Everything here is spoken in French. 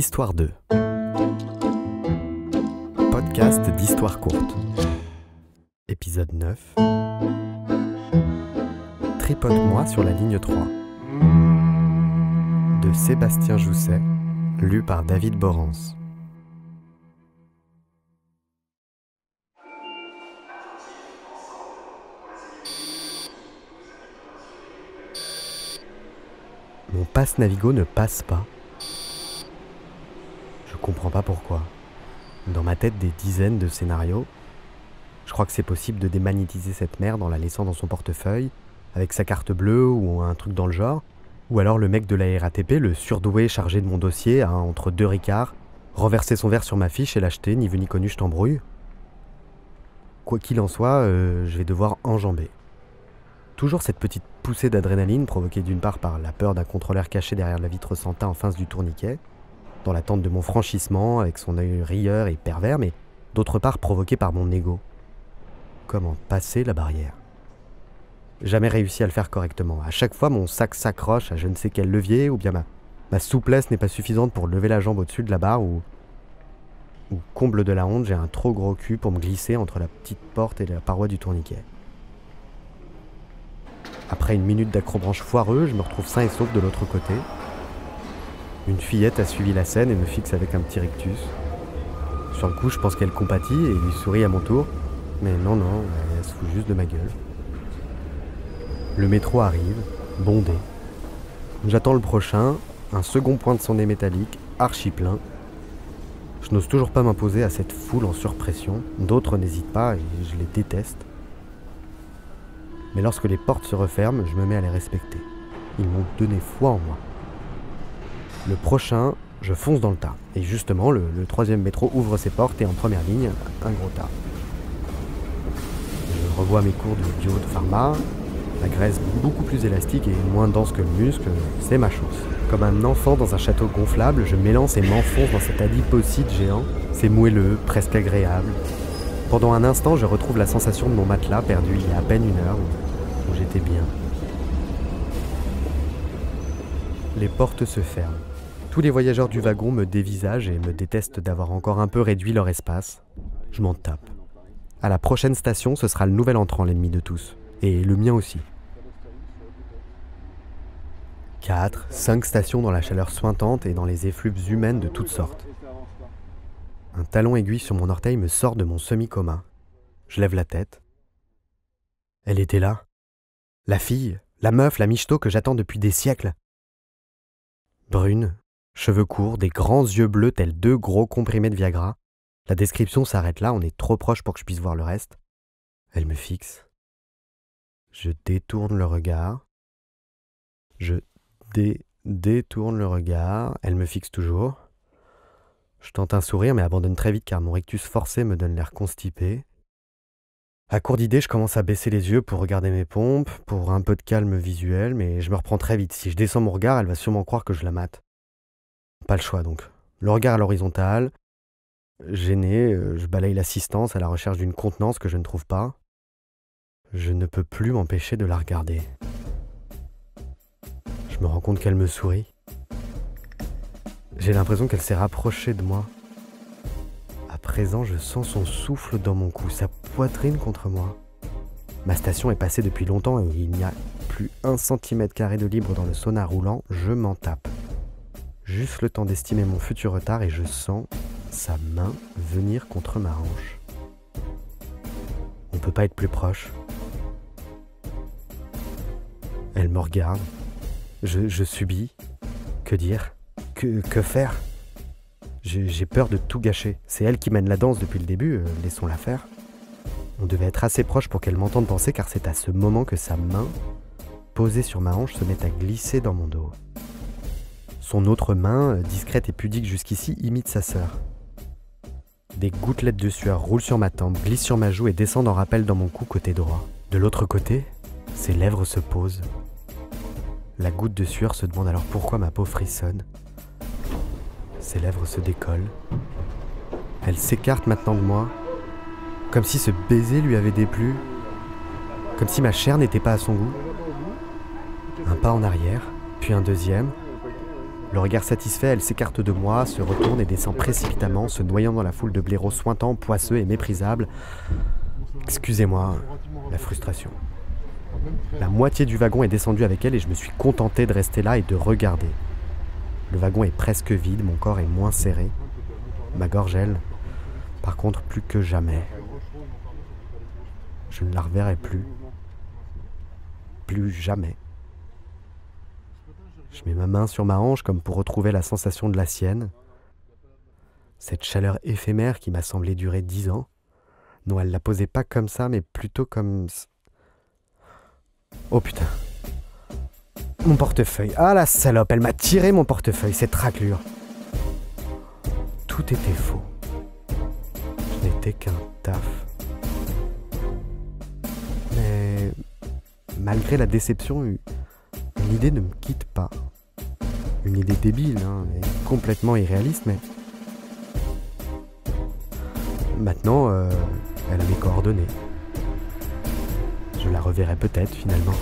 Histoire 2. Podcast d'histoire courte. Épisode 9. Tripote-moi sur la ligne 3. De Sébastien Jousset, lu par David Borance. Mon passe Navigo ne passe pas. Je comprends pas pourquoi. Dans ma tête, des dizaines de scénarios. Je crois que c'est possible de démagnétiser cette merde en la laissant dans son portefeuille, avec sa carte bleue ou un truc dans le genre. Ou alors le mec de la RATP, le surdoué chargé de mon dossier, a, entre deux ricards, renversé son verre sur ma fiche et l'acheter, ni vu ni connu, je t'embrouille. Quoi qu'il en soit, je vais devoir enjamber. Toujours cette petite poussée d'adrénaline provoquée d'une part par la peur d'un contrôleur caché derrière la vitre sans teint en face du tourniquet, dans l'attente de mon franchissement avec son œil rieur et pervers, mais d'autre part provoquée par mon ego. Comment passer la barrière ? Jamais réussi à le faire correctement. À chaque fois, mon sac s'accroche à je ne sais quel levier, ou bien ma souplesse n'est pas suffisante pour lever la jambe au-dessus de la barre, ou comble de la honte, j'ai un trop gros cul pour me glisser entre la petite porte et la paroi du tourniquet. Après une minute d'accrobranche foireux, je me retrouve sain et sauf de l'autre côté. Une fillette a suivi la scène et me fixe avec un petit rictus. Sur le coup, je pense qu'elle compatit et lui sourit à mon tour. Mais non, elle se fout juste de ma gueule. Le métro arrive, bondé. J'attends le prochain, un second point de son nez métallique, archi plein. Je n'ose toujours pas m'imposer à cette foule en surpression. D'autres n'hésitent pas et je les déteste. Mais lorsque les portes se referment, je me mets à les respecter. Ils m'ont donné foi en moi. Le prochain, je fonce dans le tas. Et justement, le troisième métro ouvre ses portes et en première ligne, un gros tas. Je revois mes cours de bio de pharma. La graisse beaucoup plus élastique et moins dense que le muscle, c'est ma chose. Comme un enfant dans un château gonflable, je m'élance et m'enfonce dans cet adipocyte géant. C'est moelleux, presque agréable. Pendant un instant, je retrouve la sensation de mon matelas perdu il y a à peine une heure, où j'étais bien. Les portes se ferment. Tous les voyageurs du wagon me dévisagent et me détestent d'avoir encore un peu réduit leur espace. Je m'en tape. À la prochaine station, ce sera le nouvel entrant, l'ennemi de tous. Et le mien aussi. 4, 5 stations dans la chaleur suintante et dans les effluves humaines de toutes sortes. Un talon aiguille sur mon orteil me sort de mon semi-coma. Je lève la tête. Elle était là. La fille, la meuf, la michto que j'attends depuis des siècles. Brune, cheveux courts, des grands yeux bleus tels 2 gros comprimés de Viagra. La description s'arrête là, on est trop proche pour que je puisse voir le reste. Elle me fixe. Je détourne le regard. Je détourne le regard. Elle me fixe toujours. Je tente un sourire mais abandonne très vite car mon rictus forcé me donne l'air constipé. À court d'idées, je commence à baisser les yeux pour regarder mes pompes, pour un peu de calme visuel, mais je me reprends très vite. Si je descends mon regard, elle va sûrement croire que je la mate. Pas le choix donc. Le regard à l'horizontale. Gêné, je balaye l'assistance à la recherche d'une contenance que je ne trouve pas. Je ne peux plus m'empêcher de la regarder. Je me rends compte qu'elle me sourit. J'ai l'impression qu'elle s'est rapprochée de moi. À présent, je sens son souffle dans mon cou, sa poitrine contre moi. Ma station est passée depuis longtemps et il n'y a plus 1 cm² de libre dans le sauna roulant, je m'en tape. Juste le temps d'estimer mon futur retard et je sens sa main venir contre ma hanche. On peut pas être plus proche. Elle me regarde. Je subis. Que dire ? Que faire ? J'ai peur de tout gâcher. C'est elle qui mène la danse depuis le début, laissons-la faire. On devait être assez proche pour qu'elle m'entende penser car c'est à ce moment que sa main, posée sur ma hanche, se met à glisser dans mon dos. Son autre main, discrète et pudique jusqu'ici, imite sa sœur. Des gouttelettes de sueur roulent sur ma tempe, glissent sur ma joue et descendent en rappel dans mon cou côté droit. De l'autre côté, ses lèvres se posent. La goutte de sueur se demande alors pourquoi ma peau frissonne. Ses lèvres se décollent. Elle s'écarte maintenant de moi, comme si ce baiser lui avait déplu, comme si ma chair n'était pas à son goût. Un pas en arrière, puis un deuxième. Le regard satisfait, elle s'écarte de moi, se retourne et descend précipitamment, se noyant dans la foule de blaireaux suintants, poisseux et méprisables. Excusez-moi, la frustration. La moitié du wagon est descendue avec elle et je me suis contenté de rester là et de regarder. Le wagon est presque vide, mon corps est moins serré. Ma gorge, elle, par contre, plus que jamais. Je ne la reverrai plus. Plus jamais. Je mets ma main sur ma hanche comme pour retrouver la sensation de la sienne. Cette chaleur éphémère qui m'a semblé durer 10 ans. Non, elle la posait pas comme ça, mais plutôt comme... Oh putain. Mon portefeuille. Ah la salope, elle m'a tiré mon portefeuille, cette raclure. Tout était faux. Je n'étais qu'un taf. Mais malgré la déception, une idée ne me quitte pas. Une idée débile, hein, et complètement irréaliste, mais... Maintenant, elle a mes coordonnées. Je la reverrai peut-être finalement.